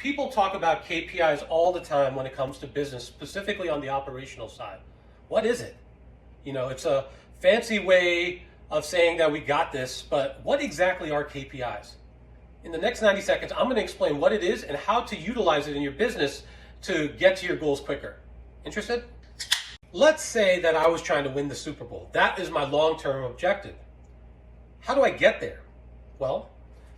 People talk about KPIs all the time when it comes to business, specifically on the operational side. What is it? It's a fancy way of saying that we got this, but what exactly are KPIs? In the next 90 seconds, I'm going to explain what it is and how to utilize it in your business to get to your goals quicker. Interested? Let's say that I was trying to win the Super Bowl. That is my long-term objective. How do I get there? Well,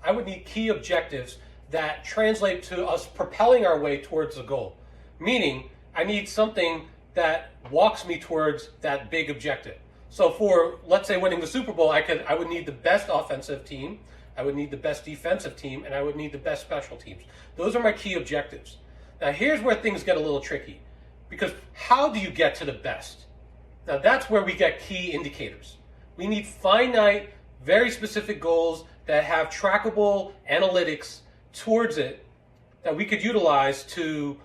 I would need key objectives that translate to us propelling our way towards the goal. Meaning, I need something that walks me towards that big objective. So for, let's say, winning the Super Bowl, I would need the best offensive team, I would need the best defensive team, and I would need the best special teams. Those are my key objectives. Now here's where things get a little tricky, because how do you get to the best? Now that's where we get key indicators. We need finite, very specific goals that have trackable analytics towards it that we could utilize to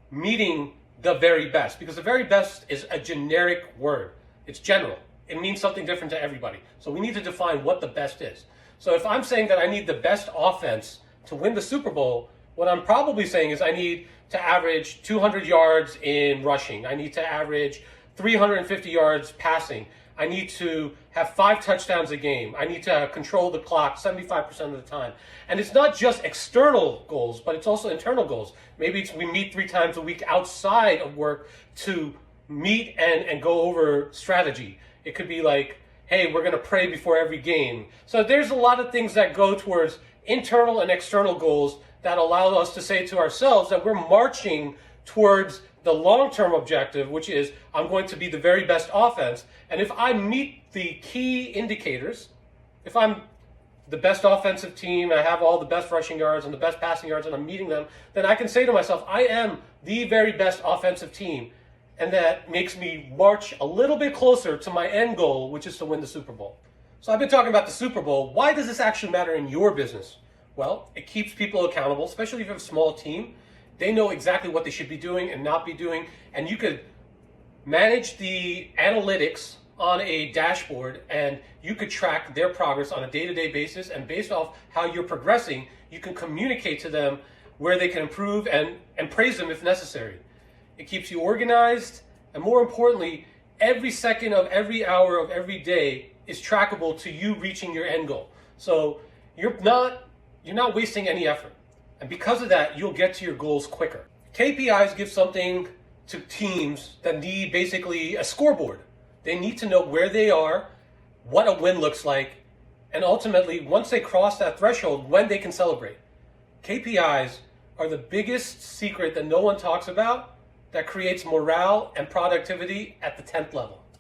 meeting the very best, because the very best is a generic word. It's general. It means something different to everybody. So we need to define what the best is. So if I'm saying that I need the best offense to win the Super Bowl, what I'm probably saying is I need to average 200 yards in rushing. I need to average 350 yards passing. I need to have 5 touchdowns a game. I need to control the clock 75% of the time. And it's not just external goals, but it's also internal goals. Maybe we meet 3 times a week outside of work to meet and go over strategy. It could be like, hey, we're going to pray before every game. So there's a lot of things that go towards internal and external goals that allow us to say to ourselves that we're marching towards the long-term objective, which is I'm going to be the very best offense. And if I meet the key indicators, if I'm the best offensive team, I have all the best rushing yards and the best passing yards, and I'm meeting them, then I can say to myself, I am the very best offensive team. And that makes me march a little bit closer to my end goal, which is to win the Super Bowl. So I've been talking about the Super Bowl. Why does this actually matter in your business? Well, it keeps people accountable, especially if you have a small team. They know exactly what they should be doing and not be doing. And you could manage the analytics on a dashboard, and you could track their progress on a day-to-day basis. And based off how you're progressing, you can communicate to them where they can improve and praise them if necessary. It keeps you organized, and more importantly, every second of every hour of every day is trackable to you reaching your end goal. So you're not wasting any effort. And because of that, you'll get to your goals quicker. KPIs give something to teams that need basically a scoreboard. They need to know where they are, what a win looks like, and ultimately, once they cross that threshold, when they can celebrate. KPIs are the biggest secret that no one talks about that creates morale and productivity at the 10th level.